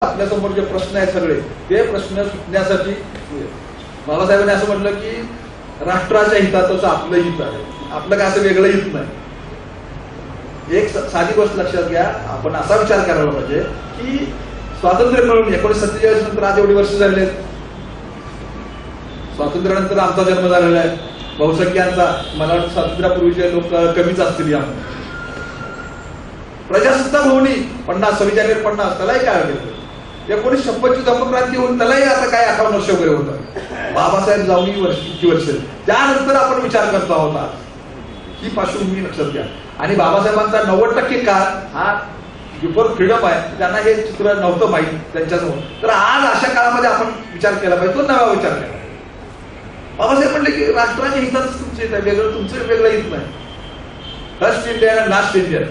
आपल्या समोर जे प्रश्न आहेत सगळे ते प्रश्न सुटण्यासाठी बाबासाहेबांनी असं म्हटलं की राष्ट्राच्या हितातच आपलं हित आहे, आपलं काय असं वेगळं हित नाही. एक साधी गोष्ट लक्षात घ्या, आपण असा विचार करायला पाहिजे की स्वातंत्र्य मिळून 1947 नंतर आज एवढी वर्ष झालेली आहेत. स्वातंत्र्यानंतर आमचा जन्म झालेला आहे, बहुसंख्यांचा. मला वाटतं स्वातंत्र्यापूर्वीचे लोक कमीच असतील यामध्ये. प्रजासत्ताक होणी 26 जानेवारी 50 त्यालाही काय होतं, 1956 धम्मक्रांती होऊन त्यालाही आता काय 51 वर्ष वगैरे होतं. बाबासाहेब जाऊन इतकी वर्ष त्यानंतर आपण विचार करतो आहोत, ही पार्श्वभूमी लक्षात घ्या. आणि बाबासाहेबांचा 90% काळ हा बिफोर फ्रीडम आहे, त्यांना हे चित्र नव्हतं माहीत त्यांच्यासमोर. तर आज अशा काळामध्ये आपण विचार केला पाहिजे, तो नवा विचार केला. बाबासाहेब म्हणले की राष्ट्राच्या हितातच तुमचं हित आहे, वेगळं तुमचं वेगळं हित नाही. फर्स्ट इंडियन आणि लास्ट इंडियन,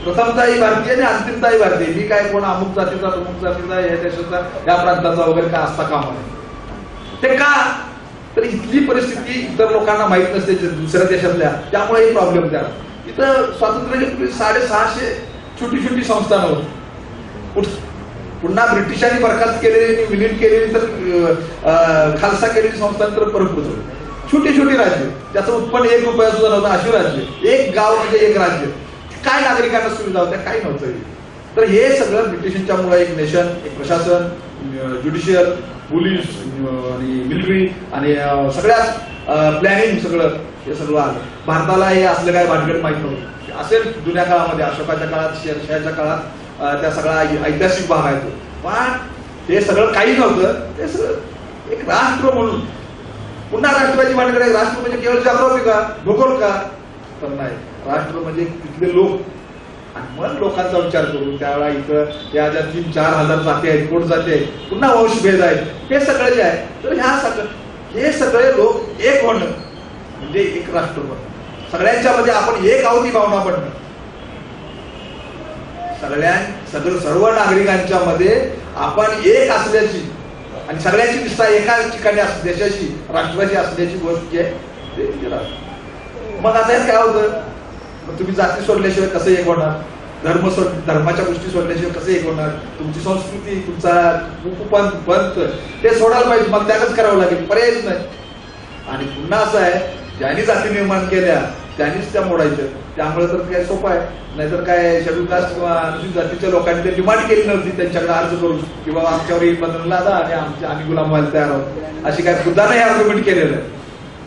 प्रथमताही भारतीय आणि अंतिमताही भारतीय. मी काय कोण अमुक जातीचा प्रमुख जातीचा या देशाचा या प्रांताचा वगैरे काय असता कामा नये. ते का तर इथली परिस्थिती इतर लोकांना माहित नसते दुसऱ्या देशातल्या, त्यामुळे ही प्रॉब्लेम द्या. इथं स्वातंत्र्याच्या पूर्वी 650 छोटी छोटी संस्थानं होती. पुन्हा ब्रिटिशांनी बरखास्त केलेली, विलीन केलेली, तर खालसा केलेली संस्थान तर परत होती. छोटी छोटी राज्य, त्याचं उत्पन्न 1 रुपया सुद्धा नव्हतं, अशी राज्य. एक गाव म्हणजे एक राज्य. काय नागरिकांना सुविधा होत्या, काही नव्हतं. तर हे सगळं ब्रिटिशांच्या मुळे एक नेशन, एक प्रशासन, ज्युडिशियल, पोलीस आणि मिलिटरी आणि सगळ्याच प्लॅनिंग, सगळं हे सगळं आलं. भारताला हे असलं काय भानगड माहित नव्हतं. असेल जुन्या काळामध्ये, अशोकाच्या काळात, शेरशाहच्या काळात त्या सगळा ऐतिहासिक भाग आहे. पण हे सगळं काही नव्हतं. ते सगळं एक राष्ट्र म्हणून पुन्हा राष्ट्राची भानगड आहे. राष्ट्र म्हणजे केवळ जागृती का, भूगोल का, तर नाही. राष्ट्र म्हणजे तिथले लोक. आणि मग लोकांचा विचार करून त्यावेळा इथं या ज्या 3-4 हजार जाती आहेत, कोट जाती आहेत, पुन्हा वंशभेद आहेत, हे सगळे जे आहे, तर हे सगळे लोक एक होणं म्हणजे एक राष्ट्र बनणं. सगळ्यांच्या मध्ये आपण एक आहोत ही भावना पडणं. सर्व नागरिकांच्या मध्ये आपण एक असल्याची आणि सगळ्यांची निष्ठा एका ठिकाणी देशाची, राष्ट्राची असल्याची गोष्ट आहे. मग आता काय होतं, तुम्ही जाती सोडल्याशिवाय कसं एक होणार, धर्माच्या गोष्टी सोडल्याशिवाय कसं एक होणार, तुमची संस्कृती, तुमचा पंथ ते सोडायला पाहिजे. मग त्यागच करावं लागेल, पर्यायच नाही. आणि पुन्हा असं आहे, ज्यांनी जाती निर्माण केल्या त्यांनीच त्या मोडायच्या. त्यामुळे तर काय सोपं आहे. नाहीतर काय शेड्यूल कास्ट किंवा अनुसूचित जातीच्या लोकांनी ते डिमांड केली नव्हती त्यांच्याकडे अर्ज करून की बाबा आमच्यावर एक बंधन लादा आणि आम्ही गुलाम व्हायला तयार आहोत, अशी काय खुद्दाने हे आर्ग्युमेंट केलेलं आहे.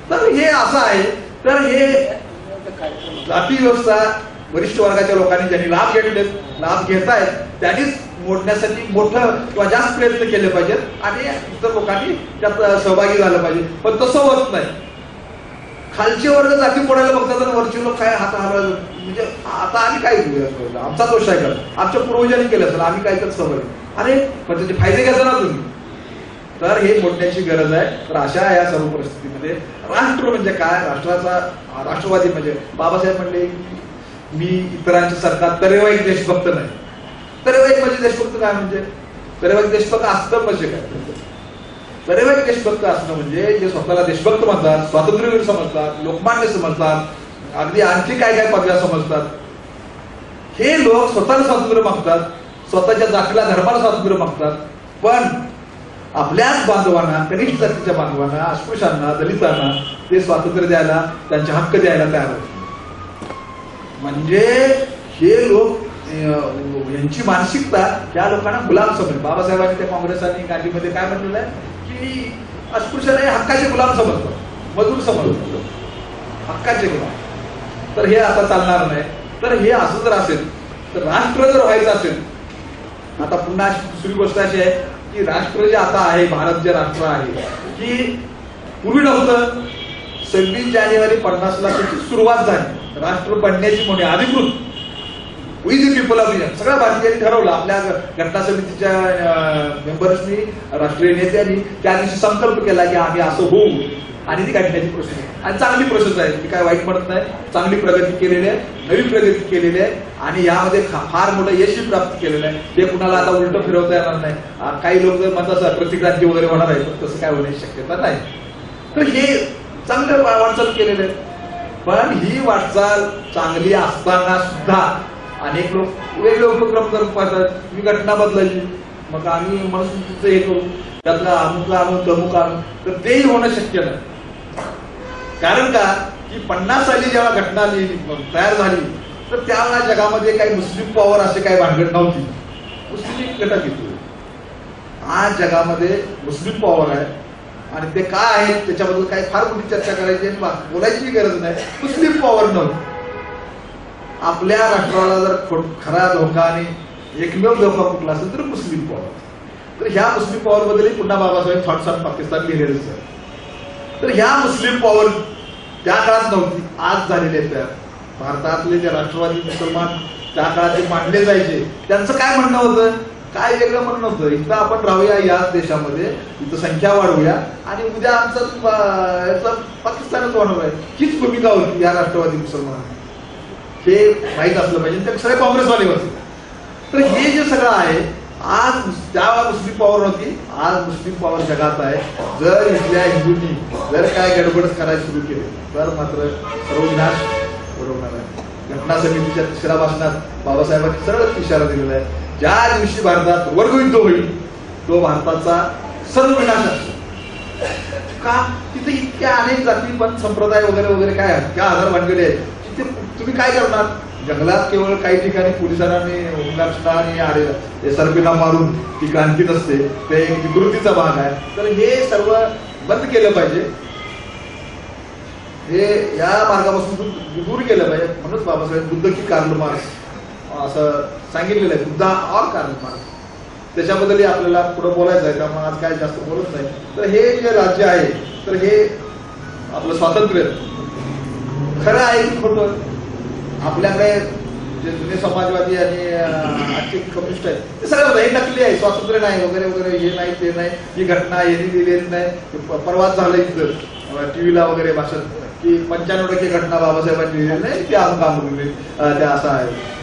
तर हे असं आहे. तर हे जाती व्यवस्था वरिष्ठ वर्गाच्या लोकांनी ज्यांनी लाभ घेतायत त्यांनीच मोडण्यासाठी मोठं किंवा जास्त प्रयत्न केले पाहिजेत आणि इतर लोकांनी त्यात सहभागी झालं पाहिजे. पण तसं होत नाही. खालचे वर्ग जाती मोडायला बघतात आणि वरचे लोक काय हात हलवायला, म्हणजे आता आम्ही काय, आमचा दोष आहे का, आमच्या पूर्वजांनी केलं असेल, आम्ही काय करत सहभागी. अरे पण त्याचे फायदे घ्यायचा ना तुम्ही. तर हे मोडण्याची गरज आहे. तर अशा या सर्व परिस्थितीमध्ये राष्ट्र म्हणजे काय, राष्ट्रवादी म्हणजे बाबासाहेब म्हणले मी इतरांच्या सारखा तरेवाईक देशभक्त नाही. तरेवाईक म्हणजे देशभक्त काय, म्हणजे तरेवाईक देशभक्त असतं म्हणजे काय, तरेवाईक देशभक्त असणं म्हणजे जे स्वतःला देशभक्त म्हणतात, स्वातंत्र्यवीर समजतात, लोकमान्य समजतात, अगदी आणखी काय काय पदव्या समजतात, हे लोक स्वतःला स्वातंत्र्य मागतात, स्वतःच्या जातीला धर्माला स्वातंत्र्य मागतात. पण आपल्याच बांधवांना, कनिष्ठ जातीच्या बांधवांना, अस्पृश्यांना, दलितांना ते स्वातंत्र्य द्यायला, त्यांचे हक्क द्यायला तयार होते. म्हणजे हे लोक, यांची मानसिकता त्या लोकांना गुलाम समजते. बाबासाहेबांनी त्या काँग्रेस आणि गांधीमध्ये काय म्हटलेलं आहे की अस्पृश्याला हक्काचे गुलाम समजतात, मजूर समजतात, हक्काचे गुलाम. तर हे आता चालणार नाही. तर हे असं जर असेल तर राष्ट्र जर व्हायचं असेल, आता पुन्हा दुसरी गोष्ट अशी आहे की राष्ट्र जे आता आहे, भारत जे राष्ट्र आहे, की पूर्वी नव्हतं. 26 जानेवारी 50ला त्याची सुरुवात झाली. राष्ट्र बनण्याची मोहीम अधिकृत we the people of India सगळ्या भारतीयांनी ठरवलं. आपल्या घटना समितीच्या मेंबर्सनी, राष्ट्रीय नेत्यांनी त्या दिवशी संकल्प केला की आम्ही असं होऊ. आणि ती काढण्याची प्रोसेस आहे आणि चांगली प्रोसेस आहे. ती काय वाईट म्हणत नाही. चांगली प्रगती केलेली आहे, नवी प्रगती केलेली आहे आणि यामध्ये फार मोठं यशही प्राप्त केलेलं आहे. ते कुणाला आता उलट फिरवता येणार नाही. काही लोक जर म्हणतात प्रतिक्रांती वगैरे होणार आहे, पण तसं काय होण्याची शक्यता नाही. तर हे चांगलं वाटचाल केलेलं आहे. पण ही वाटचाल चांगली असताना सुद्धा अनेक लोक वेगळे उपक्रम करत पाहतात. मी घटना बदलायची, मग आम्ही मनुस्मृतीचं हे करू, त्यातलं अमुक आणू तमुक आणू, तर तेही होणं शक्य नाही. कारण का की 50 साली जेव्हा घटना तयार झाली तर त्यावेळेला जगामध्ये काही मुस्लिम पॉवर असे काही भानगड नव्हती, मुस्लिम घटक येतो. आज जगामध्ये मुस्लिम पॉवर आहे आणि ते काय आहे त्याच्याबद्दल काही फार मोठी चर्चा करायची बोलायची गरज नाही. मुस्लिम पॉवर नव्हती. आपल्या राष्ट्राला जर खरा धोका आणि एकमेव धोका कुठला असेल तर मुस्लिम पॉवर. तर ह्या मुस्लिम पॉवर बद्दल पुन्हा बाबासाहेब थॉट्स ऑन पाकिस्तान लिहिलेलं सर. तर ह्या मुस्लिम पॉवर त्या काळात नव्हती, आज झालेले आहेत. त्या भारतातले जे राष्ट्रवादी मुसलमान त्या काळात जे मांडले जायचे त्यांचं काय म्हणणं होतं, काय वेगळं म्हणणं होतं, इथं आपण राहूया याच देशामध्ये, इथं संख्या वाढवूया आणि उद्या आमचं पाकिस्तानच वाढवूया, हीच भूमिका होती या राष्ट्रवादी मुसलमानांची. हे माहीत असलं पाहिजे. ते सगळे काँग्रेसवाले होते. तर हे जे सगळं आहे आज त्यावेळेला मुस्लिम पॉवर नव्हती, आज मुस्लिम पॉवर जगात आहे. जर इथल्या हिंदूंनी जर काय गडबड करायला सुरू केली तर मात्र सर्व विनाश बरोबर आहे. घटना समितीच्या 3ऱ्या भाषणात बाबासाहेबांनी सरळ इशारा दिलेला आहे, ज्या दिवशी भारतात वर्गयुद्ध होईल तो भारताचा सर्व विनाश असतो. का तिथे इतक्या अनेक जाती पण संप्रदाय वगैरे वगैरे काय आहेत, त्या आधार भानगडी आहेत. तिथे तुम्ही काय करणार, जंगलात केवळ काही ठिकाणी पोलिसांनी होमगार्ड्सना आणि SRPला मारून ती क्रांती नसते, ते एक विकृतीचा भाग आहे. तर हे सर्व बंद केलं पाहिजे, हे या मार्गापासून दूर केलं पाहिजे. म्हणूनच बाबासाहेब बुद्ध की कार्ल मार्क्स असं सांगितलेलं आहे, बुद्धा और कार्ल मार्क्स. त्याच्याबद्दलही आपल्याला पुढे बोलायचं आहे, त्यामुळे आज काय जास्त बोलत नाही. तर हे जे राज्य आहे तर हे आपलं स्वातंत्र्य खरं आहे की खोटं, आपल्याकडे जे जुने समाजवादी आणि आजचे कम्युनिस्ट आहेत ते सगळं हे नकली आहे, स्वातंत्र्य नाही वगैरे वगैरे, हे नाही ते नाही, ही घटना यांनी दिलेली नाही. परवाच झालं इथं टीव्हीला वगैरे भाषण की 95% घटना बाबासाहेबांनी दिलेली नाही, ते आम्ही त्या असं आहे.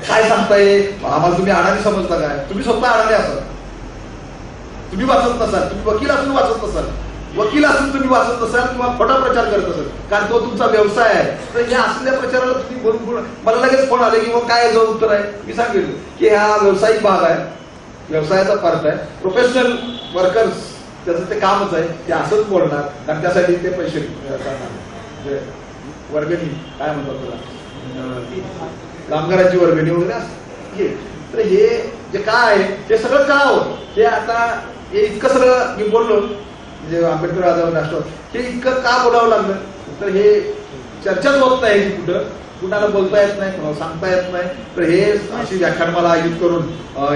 काय सांगताय आम्हाला, तुम्ही अडाणी समजता काय, तुम्ही स्वतः अडाणी असाल, तुम्ही वाचत नसाल, तुम्ही वकील असून वाचत नसाल, वकील असून तुम्ही वाचत नसाल किंवा खोटा प्रचार करत असाल, कारण तो तुमचा व्यवसाय आहे. तर या असलेल्या प्रचाराला तुम्ही बोलून मला लगेच फोन आले की मग काय जो उत्तर आहे, मी सांगितलं की हा व्यावसायिक भाग आहे, व्यवसायाचा पार्ट आहे. प्रोफेशनल वर्कर्स त्याचं ते कामच आहे, ते असंच बोलणार कारण त्यासाठी ते पैसे करणार, वर्गणी काय म्हणतात त्याला, कामगारांची वर्गणी वगैरे असते. तर हे जे काय आहे ते सगळं कळावं. हे आता हे इतकं सगळं मी बोललो म्हणजे आंबेडकर आझाद राष्ट्र, हे इतकं का बोलावं लागलं, तर हे चर्चाच होत नाही की कुणाला बोलता येत नाही, कुणाला सांगता येत नाही. तर हे अशी व्याख्यानमाला आयोजित करून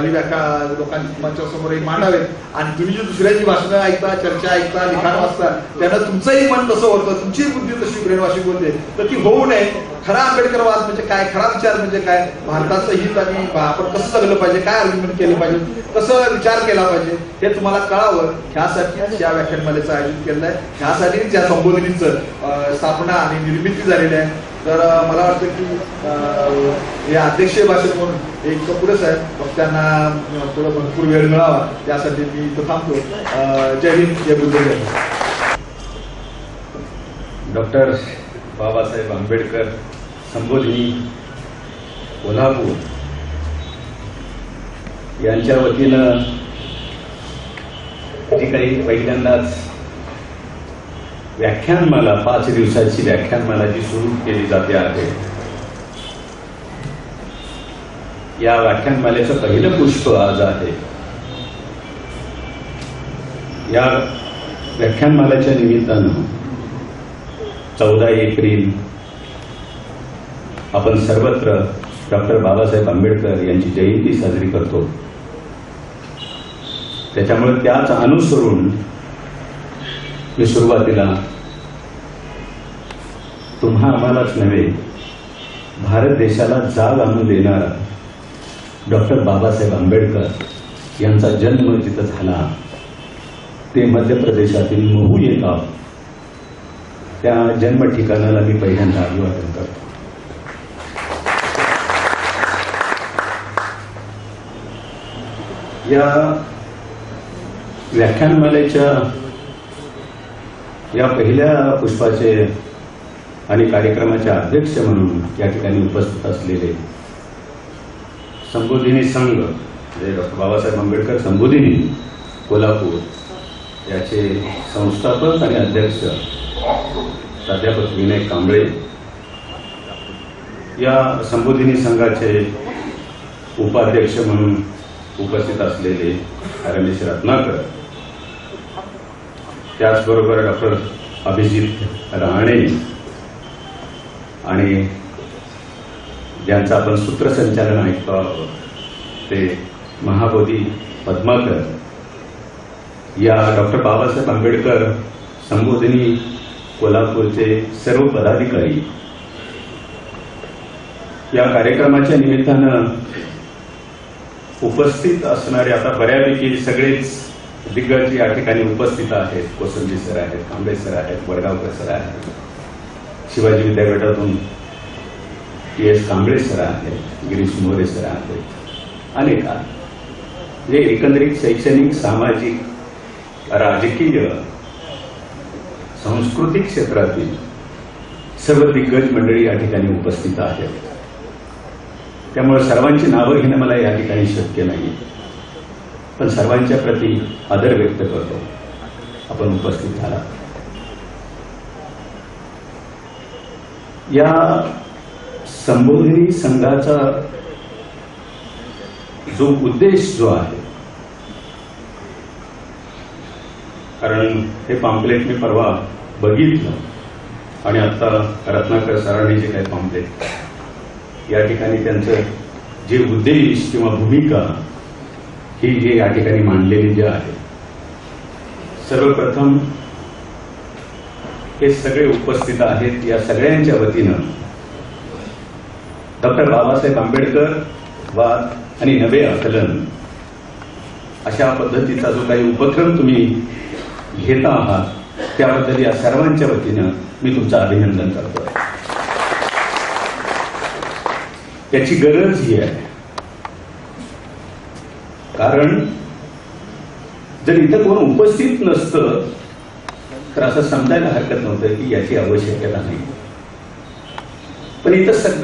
ही व्याख्या लोकांच्या समोर मांडावेत आणि तुम्ही जी दुसऱ्याची भाषणं ऐकता, चर्चा ऐकता, लिखाण वाचता, त्यांना तुमचंही मन तसं होतं, तुमची बुद्धी तशी ब्रेनवॉशिंग होते. तर ती होऊ नये. खरा आंबेडकरवाद म्हणजे काय, खरा विचार म्हणजे काय, भारताचं हित आणि आपण कसं जगलं पाहिजे, काय आर्ग्युमेंट केलं पाहिजे, कसं विचार केला पाहिजे हे तुम्हाला कळावं, ह्यासाठीच या व्याख्यानमालेचं आयोजित केलं आहे. ह्यासाठीच या संबोधनीचं स्थापना आणि निर्मिती झालेली आहे. तर मला वाटतं की हे अध्यक्षीय भाषण म्हणून एक पुरेसं आहे, मग त्यांना थोडं भरपूर वेळ मिळावा यासाठी मी इथं थांबतो. जय हिंद, जय बुद्ध. डॉक्टर बाबासाहेब आंबेडकर संबोधिनी कोल्हापूर यांच्या वतीनं जी काही पहिल्यांदाच व्याख्यानमाला 5 दिवसाची व्याख्यानमाला जी सुरू केली जाते आहे, या व्याख्यानमालेचं पहिलं पुष्प आज आहे. या व्याख्यानमालेच्या निमित्तानं 14 एप्रिल आपण सर्वत्र डॉक्टर बाबासाहेब आंबेडकर यांची जयंती साजरी करतो. त्याच्यामुळे त्याच अनुसरून मी सुरुवातीला तुम्हा आम्हालाच नव्हे, भारत देशाला जाग आणून देणारा डॉक्टर बाबासाहेब आंबेडकर यांचा जन्म जिथं झाला ते मध्य प्रदेशातील महू हे गाव, त्या जन्म ठिकाणाला मी पहिल्यांदा अभिवादन करतो. या व्याख्यानमालेच्या या पहिल्या पुष्पाचे आणि कार्यक्रमाचे अध्यक्ष म्हणून या ठिकाणी उपस्थित असलेले संबोधिनी संघ म्हणजे डॉक्टर बाबासाहेब आंबेडकर संबोधिनी कोल्हापूर याचे संस्थापक आणि अध्यक्ष प्राध्यापक विनय कांबळे, या संबोधिनी संघाचे उपाध्यक्ष म्हणून उपस्थित असलेले रमेश रत्नाकर, त्याचबरोबर डॉक्टर अभिजित राणे आणि ज्यांचं आपण सूत्रसंचालन ऐकतो आहोत ते महाबोधी पद्माकर, या डॉक्टर बाबासाहेब आंबेडकर संबोधिनी कोल्हापूरचे सर्व पदाधिकारी, या कार्यक्रमाच्या निमित्तानं उपस्थित असणारे आता बऱ्यापैकी सगळेच दिग्गज या ठिकाणी उपस्थित आहेत. कोसंबी सर आहेत, कांबळे सर आहेत, वडगावकर सर आहेत, शिवाजी विद्यापीठातून PS कांबळे सर आहेत, गिरीश मोरे सर आहेत, अनेक आहेत. जे एकंदरीत शैक्षणिक, सामाजिक, राजकीय, सांस्कृतिक क्षेत्रातील सर्व दिग्गज मंडळी या ठिकाणी उपस्थित आहेत. त्यामुळे सर्वांची नावं घेणं मला या ठिकाणी शक्य नाही, पण सर्वांच्या प्रती आदर व्यक्त करतो आपण उपस्थित झाला. या संबोधिनी संघाचा जो उद्देश जो आहे, कारण हे पॅम्पलेट मी परवा बघितलं आणि आता रत्नाकर सरांनी जे काही पॅम्पलेट या ठिकाणी त्यांचं जे उद्देश किंवा भूमिका ही जे या ठिकाणी मांडलेली जे आहे, सर्वप्रथम हे सगळे उपस्थित आहेत या सगळ्यांच्या वतीनं डॉक्टर बाबासाहेब आंबेडकर वाद आणि नवे आकलन अशा पद्धतीचा जो काही उपक्रम तुम्ही घेता आहात त्याबद्दल या सर्वांच्या वतीनं मी तुमचं अभिनंदन करतो. त्याची गरज ही आहे, कारण जर इथं कोण उपस्थित नसतं तर असं समजायला हरकत नव्हतं की याची आवश्यकता नाही, पण इथं सगळं